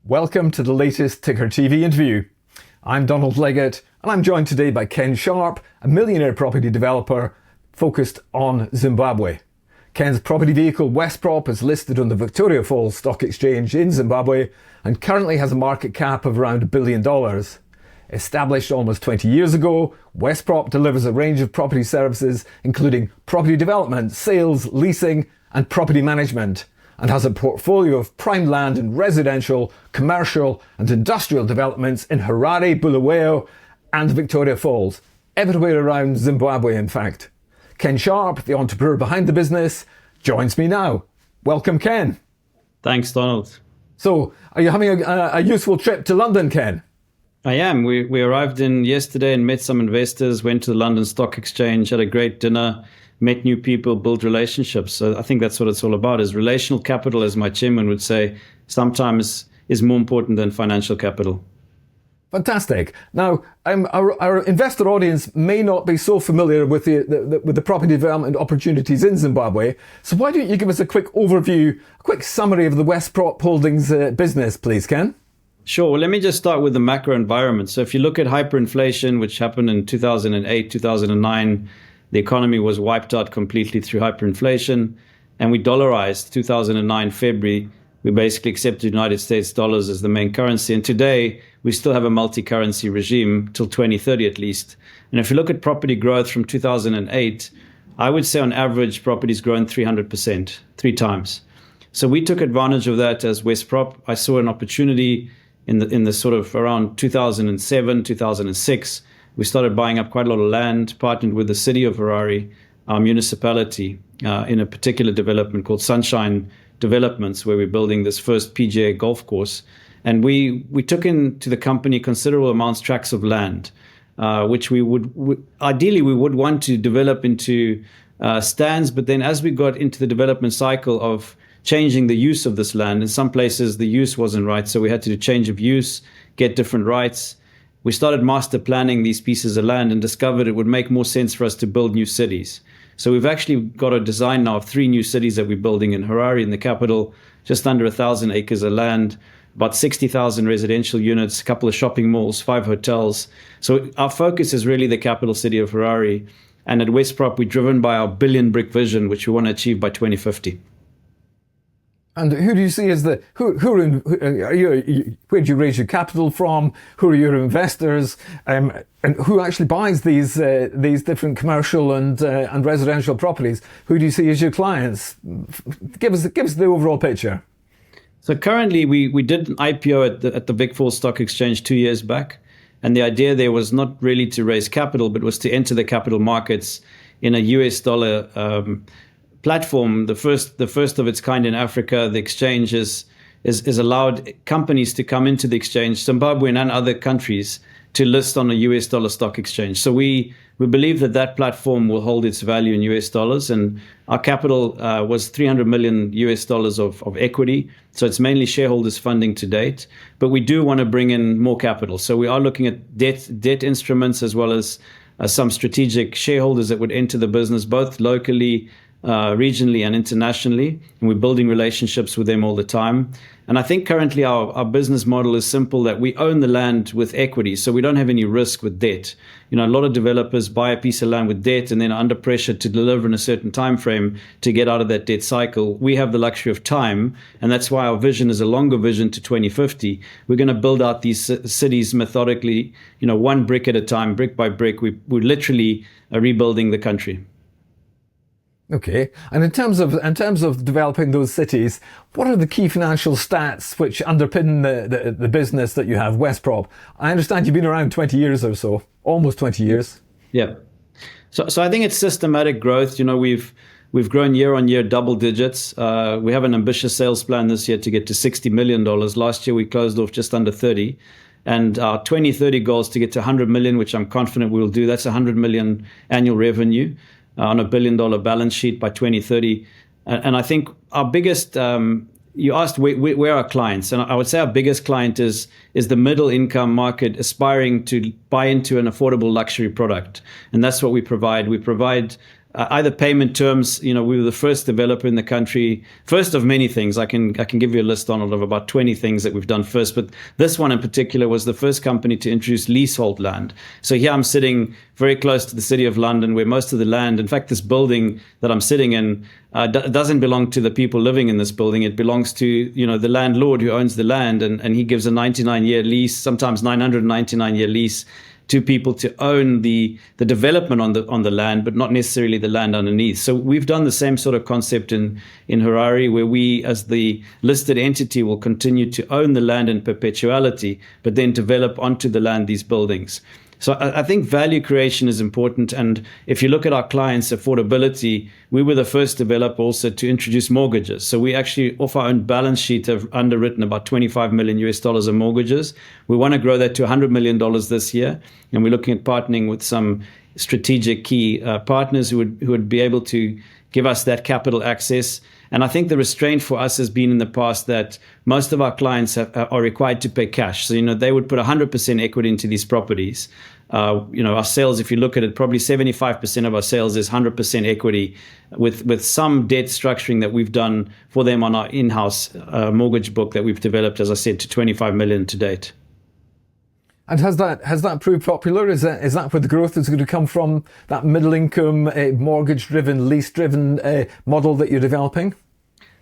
Welcome to the latest TickerTV interview. I'm Donal Legatt and I'm joined today by Ken Sharpe, a millionaire property developer focused on Zimbabwe. Ken's property vehicle WestProp is listed on the Victoria Falls Stock Exchange in Zimbabwe and currently has a market cap of around $1 billion. Established almost 20 years ago, WestProp delivers a range of property services including property development, sales, leasing and property management, and has a portfolio of prime land and residential, commercial and industrial developments in Harare, Bulawayo and Victoria Falls, everywhere around Zimbabwe in fact. Ken Sharpe, the entrepreneur behind the business, joins me now. Welcome, Ken. Thanks, Donald. So, are you having a useful trip to London, Ken? I am. We arrived in yesterday and met some investors, went to the London Stock Exchange, had a great dinner, met new people, build relationships. So I think that's what it's all about, is relational capital, as my chairman would say, sometimes is more important than financial capital. Fantastic. Now, our investor audience may not be so familiar with the property development opportunities in Zimbabwe. So why don't you give us a quick overview, a quick summary of the WestProp Holdings business, please, Ken? Sure. Well, let me just start with the macro environment. So if you look at hyperinflation, which happened in 2008, 2009, the economy was wiped out completely through hyperinflation, and we dollarized 2009 February. We basically accepted United States dollars as the main currency. And today, we still have a multi-currency regime till 2030 at least. And if you look at property growth from 2008, I would say on average, property's grown 300%, 3 times. So we took advantage of that as WestProp. I saw an opportunity in the sort of around 2007, 2006. We started buying up quite a lot of land, partnered with the city of Harare, our municipality, in a particular development called Sunshine Developments, where we're building this first PGA golf course. And we took into the company considerable amounts, tracts of land, which we would ideally we would want to develop into stands. But then as we got into the development cycle of changing the use of this land, in some places the use wasn't right. So we had to do change of use, get different rights. We started master planning these pieces of land and discovered it would make more sense for us to build new cities. So we've actually got a design now of 3 new cities that we're building in Harare, in the capital, just under 1,000 acres of land, about 60,000 residential units, a couple of shopping malls, 5 hotels. So our focus is really the capital city of Harare. And at WestProp, we're driven by our billion brick vision, which we want to achieve by 2050. And who do you see as where do you raise your capital from? Who are your investors? And who actually buys these different commercial and residential properties? Who do you see as your clients? Give us the overall picture. So currently, we did an IPO at the Vic Falls Stock Exchange 2 years back. And the idea there was not really to raise capital, but was to enter the capital markets in a US dollar platform, the first of its kind in Africa. The exchange is allowed companies to come into the exchange, Zimbabwe and other countries, to list on a US dollar stock exchange. So we believe that platform will hold its value in US dollars, and our capital was $300 million US dollars of equity. So it's mainly shareholders funding to date, but we do want to bring in more capital. So we are looking at debt instruments as well as some strategic shareholders that would enter the business, both locally, regionally and internationally, and we're building relationships with them all the time. And I think currently our business model is simple, that we own the land with equity, so we don't have any risk with debt. A lot of developers buy a piece of land with debt and then are under pressure to deliver in a certain time frame to get out of that debt cycle. We have the luxury of time, and that's why our vision is a longer vision to 2050. We're going to build out these cities methodically, one brick at a time, brick by brick. We're literally rebuilding the country. Okay, and in terms of developing those cities, what are the key financial stats which underpin the business that you have, WestProp? I understand you've been around 20 years or so, almost 20 years. Yeah. So I think it's systematic growth. We've grown year on year, double digits. We have an ambitious sales plan this year to get to $60 million. Last year we closed off just under 30. And our 2030 goal is to get to 100 million, which I'm confident we will do. That's 100 million annual revenue on $1 billion balance sheet by 2030. And I think our biggest, you asked where are our clients, and I would say our biggest client is the middle income market aspiring to buy into an affordable luxury product. And that's what we provide. We provide either payment terms. We were the first developer in the country, first of many things. I can give you a list, Donald, of about 20 things that we've done first. But this one in particular was the first company to introduce leasehold land. So here I'm sitting very close to the city of London, where most of the land, in fact, this building that I'm sitting in, doesn't belong to the people living in this building. It belongs to, the landlord who owns the land, and he gives a 99-year lease, sometimes 999-year lease, to people to own the development on the land, but not necessarily the land underneath. So we've done the same sort of concept in Harare, where we, as the listed entity, will continue to own the land in perpetuality, but then develop onto the land these buildings. So I think value creation is important. And if you look at our clients' affordability, we were the first developer also to introduce mortgages. So we actually, off our own balance sheet, have underwritten about $25 million of mortgages. We want to grow that to $100 million this year. And we're looking at partnering with some strategic key partners who would be able to give us that capital access. And I think the restraint for us has been in the past that most of our clients are required to pay cash. So, they would put 100% equity into these properties. Our sales, if you look at it, probably 75% of our sales is 100% equity with some debt structuring that we've done for them on our in-house mortgage book that we've developed, as I said, to 25 million to date. And has that proved popular? Is that where the growth is going to come from? That middle income, mortgage-driven, lease-driven model that you're developing?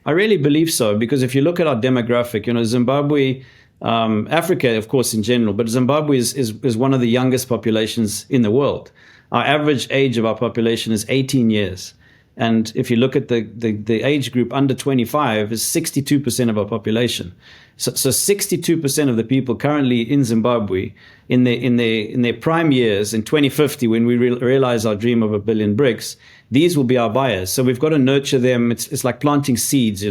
I really believe so, because if you look at our demographic, Zimbabwe, Africa, of course, in general, but Zimbabwe is one of the youngest populations in the world. Our average age of our population is 18 years. And if you look at the age group under 25 is 62% of our population. So 62% of the people currently in Zimbabwe in their prime years in 2050, when we realize our dream of 1 billion bricks, these will be our buyers. So we've got to nurture them. It's like planting seeds,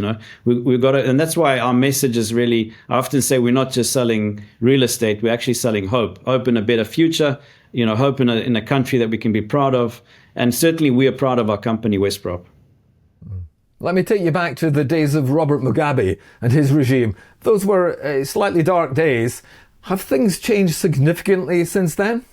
We've got to, and that's why our message is really, I often say we're not just selling real estate, we're actually selling hope in a better future, hope in a country that we can be proud of. And certainly we are proud of our company, WestProp. Let me take you back to the days of Robert Mugabe and his regime. Those were slightly dark days. Have things changed significantly since then?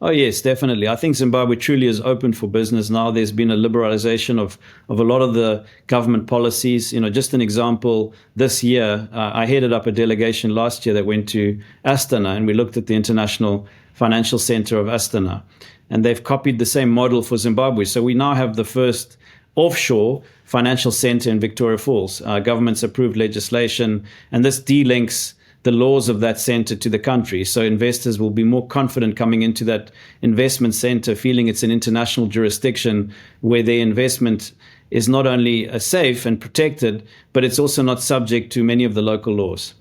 Oh, yes, definitely. I think Zimbabwe truly is open for business now. There's been a liberalization of a lot of the government policies. Just an example, this year, I headed up a delegation last year that went to Astana, and we looked at the International Financial Center of Astana. And they've copied the same model for Zimbabwe. So we now have the first offshore financial center in Victoria Falls. Government's approved legislation, and this delinks the laws of that center to the country. So investors will be more confident coming into that investment center, feeling it's an international jurisdiction where their investment is not only safe and protected, but it's also not subject to many of the local laws.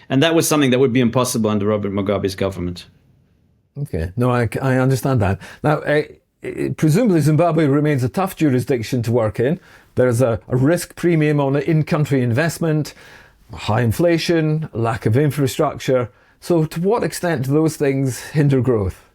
And that was something that would be impossible under Robert Mugabe's government. Okay, no, I understand that. Now, presumably Zimbabwe remains a tough jurisdiction to work in. There's a risk premium on in-country investment, high inflation, lack of infrastructure. So to what extent do those things hinder growth?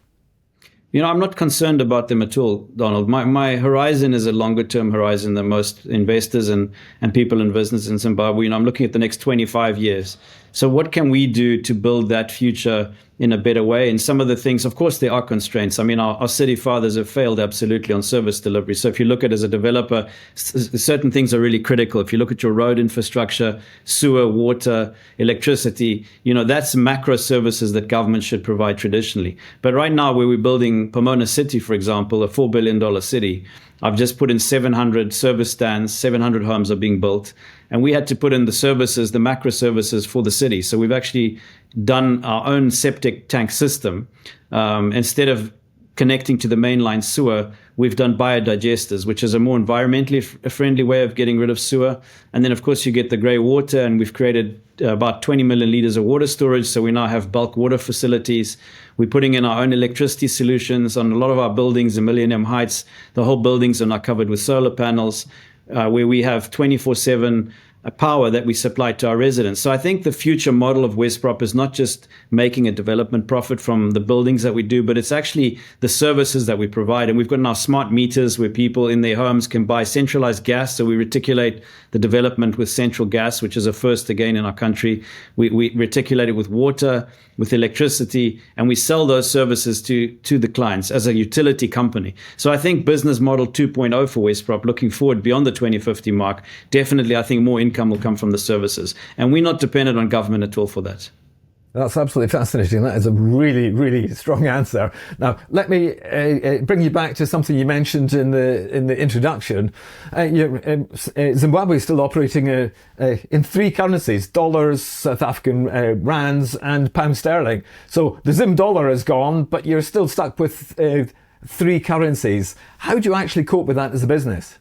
I'm not concerned about them at all, Donald. My horizon is a longer term horizon than most investors and people in business in Zimbabwe. I'm looking at the next 25 years. So what can we do to build that future in a better way? And some of the things, of course, there are constraints. I mean, our city fathers have failed absolutely on service delivery. So if you look at it as a developer, certain things are really critical. If you look at your road infrastructure, sewer, water, electricity, that's macro services that government should provide traditionally. But right now, where we're building Pomona City, for example, a $4 billion city, I've just put in 700 service stands, 700 homes are being built. And we had to put in the services, the macro services for the city. So we've actually done our own septic tank system. Instead of connecting to the mainline sewer, we've done biodigesters, which is a more environmentally friendly way of getting rid of sewer. And then, of course, you get the grey water, and we've created about 20 million litres of water storage. So we now have bulk water facilities. We're putting in our own electricity solutions on a lot of our buildings in Millennium Heights. The whole buildings are now covered with solar panels. Where we have 24/7 power that we supply to our residents. So I think the future model of WestProp is not just making a development profit from the buildings that we do, but it's actually the services that we provide. And we've got now smart meters where people in their homes can buy centralized gas. So we reticulate the development with central gas, which is a first again in our country. We reticulate it with water, with electricity, and we sell those services to the clients as a utility company. So I think business model 2.0 for WestProp, looking forward beyond the 2050 mark, definitely I think more income will come from the services. And we're not dependent on government at all for that. That's absolutely fascinating. That is a really, really strong answer. Now, let me bring you back to something you mentioned in the introduction. Zimbabwe is still operating in three currencies: dollars, South African rands, and pound sterling. So the Zim dollar is gone, but you're still stuck with three currencies. How do you actually cope with that as a business?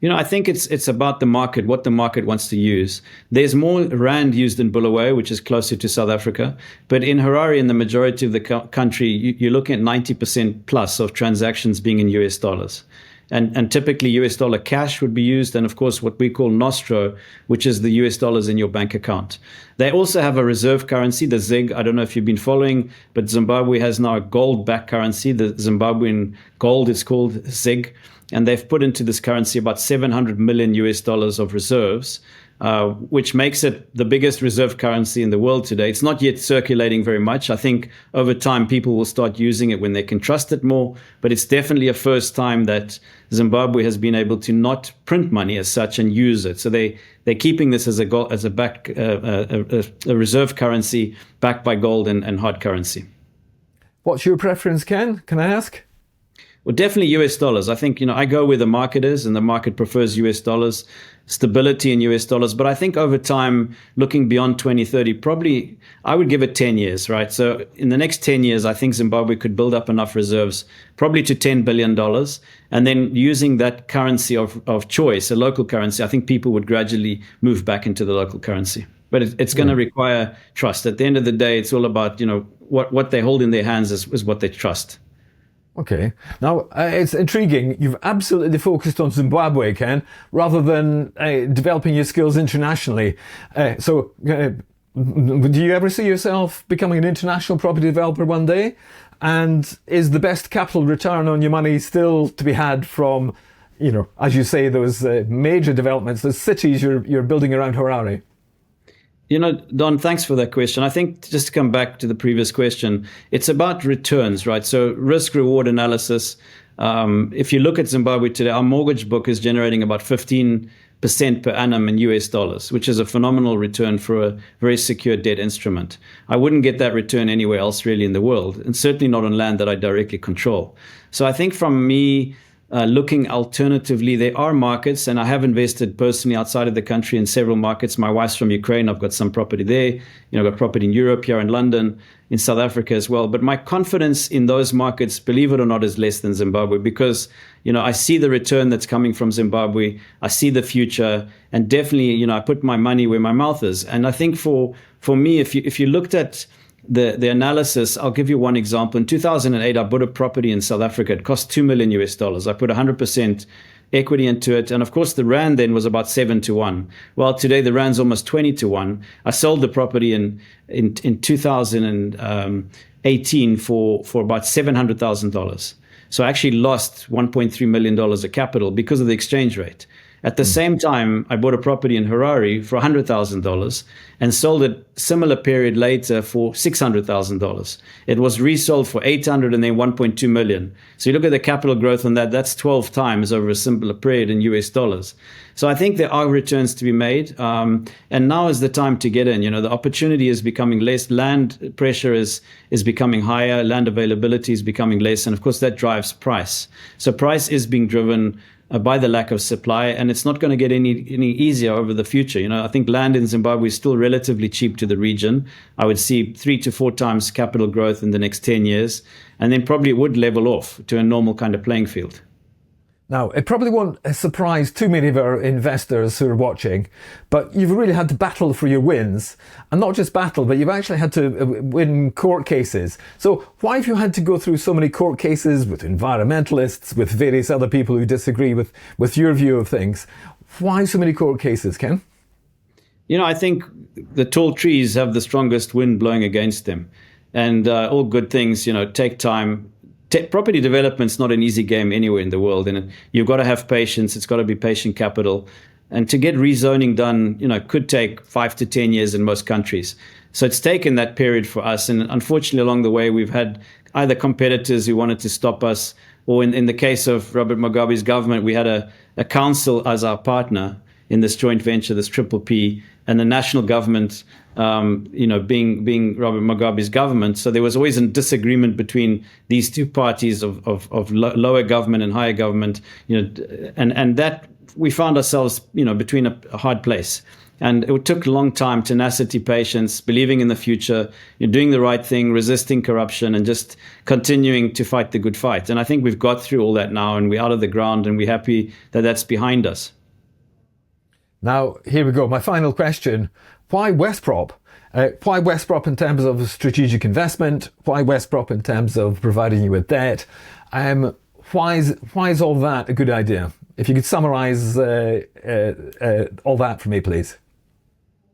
I think it's about the market, what the market wants to use. There's more rand used in Bulawayo, which is closer to South Africa. But in Harare, in the majority of the country, you're looking at 90% plus of transactions being in US dollars. And typically US dollar cash would be used. And of course, what we call nostro, which is the US dollars in your bank account. They also have a reserve currency, the ZiG. I don't know if you've been following, but Zimbabwe has now a gold-backed currency. The Zimbabwean gold is called ZiG. And they've put into this currency about 700 million US dollars of reserves, which makes it the biggest reserve currency in the world today. It's not yet circulating very much. I think over time people will start using it when they can trust it more. But it's definitely a first time that Zimbabwe has been able to not print money as such and use it. So they're keeping this as a reserve currency backed by gold and hard currency. What's your preference, Ken? Can I ask? Well, definitely US dollars. I think, I go where the market is, and the market prefers US dollars, stability in US dollars. But I think over time, looking beyond 2030, probably I would give it 10 years, right? So in the next 10 years, I think Zimbabwe could build up enough reserves, probably to $10 billion. And then using that currency of choice, a local currency, I think people would gradually move back into the local currency. But it's going to require trust. At the end of the day, it's all about, what they hold in their hands is what they trust. Okay. Now, it's intriguing. You've absolutely focused on Zimbabwe, Ken, rather than developing your skills internationally. So do you ever see yourself becoming an international property developer one day? And is the best capital return on your money still to be had from, as you say, those major developments, those cities you're building around Harare? Don, thanks for that question. I think just to come back to the previous question, it's about returns, right? So risk-reward analysis. If you look at Zimbabwe today, our mortgage book is generating about 15% per annum in US dollars, which is a phenomenal return for a very secure debt instrument. I wouldn't get that return anywhere else really in the world, and certainly not on land that I directly control. So I think from me, looking alternatively, there are markets, and I have invested personally outside of the country in several markets. My wife's from Ukraine. I've got some property there. I've got property in Europe, here in London, in South Africa as well. But my confidence in those markets, believe it or not, is less than Zimbabwe because, I see the return that's coming from Zimbabwe. I see the future, and definitely, I put my money where my mouth is. And I think for me, if you looked at the analysis, I'll give you one example. In 2008, I bought a property in South Africa. It cost $2 million US dollars. I put 100% equity into it. And of course, the rand then was about 7-1. Well, today the rand's almost 20-1. I sold the property in 2018 for about $700,000. So I actually lost $1.3 million of capital because of the exchange rate. At the same time, I bought a property in Harare for $100,000 and sold it similar period later for $600,000. It was resold for $800,000 and then $1.2 million. So you look at the capital growth on that, that's 12 times over a similar period in US dollars. So I think there are returns to be made. And now is the time to get in. The opportunity is becoming less. Land pressure is becoming higher. Land availability is becoming less. And of course, that drives price. So price is being driven by the lack of supply, and it's not going to get any easier over the future. I think land in Zimbabwe is still relatively cheap to the region. I would see 3 to 4 times capital growth in the next 10 years, and then probably it would level off to a normal kind of playing field. Now, it probably won't surprise too many of our investors who are watching, but you've really had to battle for your wins. And not just battle, but you've actually had to win court cases. So why have you had to go through so many court cases with environmentalists, with various other people who disagree with your view of things? Why so many court cases, Ken? I think the tall trees have the strongest wind blowing against them. And all good things, take time. Property development's not an easy game anywhere in the world. And you've got to have patience. It's got to be patient capital. And to get rezoning done, could take 5 to 10 years in most countries. So it's taken that period for us. And unfortunately, along the way, we've had either competitors who wanted to stop us, or in the case of Robert Mugabe's government, we had a council as our partner in this joint venture, this Triple P, and the national government, being Robert Mugabe's government. So there was always a disagreement between these two parties of lower government and higher government, and that we found ourselves, between a hard place. And it took a long time, tenacity, patience, believing in the future, doing the right thing, resisting corruption, and just continuing to fight the good fight. And I think we've got through all that now, and we're out of the ground, and we're happy that that's behind us. Now, here we go. My final question. Why WestProp? Why WestProp in terms of strategic investment? Why WestProp in terms of providing you with debt? Why is all that a good idea? If you could summarize all that for me, please.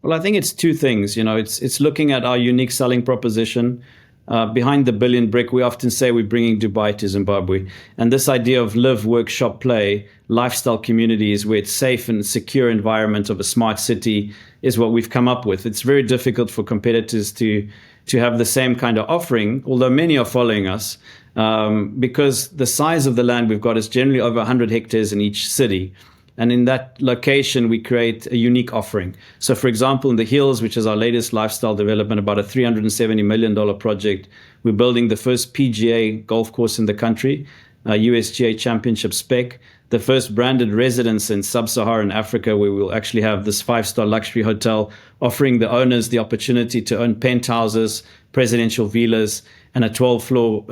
Well, I think it's two things. It's looking at our unique selling proposition. Behind the billion brick, we often say we're bringing Dubai to Zimbabwe. And this idea of live, work, shop, play, lifestyle communities where it's safe and secure environment of a smart city is what we've come up with. It's very difficult for competitors to have the same kind of offering, although many are following us, because the size of the land we've got is generally over 100 hectares in each city. And in that location, we create a unique offering. So, for example, in the Hills, which is our latest lifestyle development, about a $370 million project, we're building the first PGA golf course in the country, USGA Championship spec, the first branded residence in sub-Saharan Africa, where we'll actually have this 5-star luxury hotel offering the owners the opportunity to own penthouses, presidential villas, and a 12-floor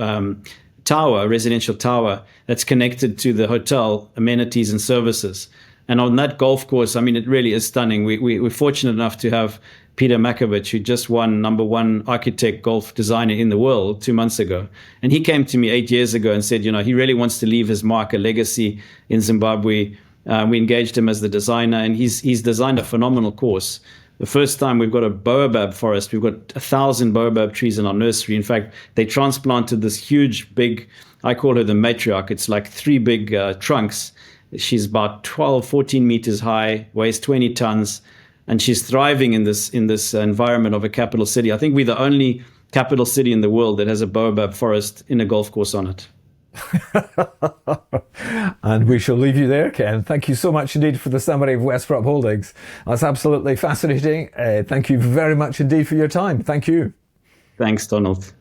tower, residential tower that's connected to the hotel amenities and services. And on that golf course, it really is stunning. We're fortunate enough to have Peter Makovich, who just won #1 architect golf designer in the world 2 months ago. And he came to me 8 years ago and said, he really wants to leave his mark, a legacy in Zimbabwe. We engaged him as the designer, and he's designed a phenomenal course. The first time we've got a baobab forest. We've got 1,000 baobab trees in our nursery. In fact, they transplanted this huge, big, I call her the matriarch. It's like 3 big trunks. She's about 12, 14 meters high, weighs 20 tons, and she's thriving in this environment of a capital city. I think we're the only capital city in the world that has a baobab forest in a golf course on it. And we shall leave you there, Ken. Thank you so much indeed for the summary of WestProp Holdings. That's absolutely fascinating. Thank you very much indeed for your time. Thank you. Thanks, Donald.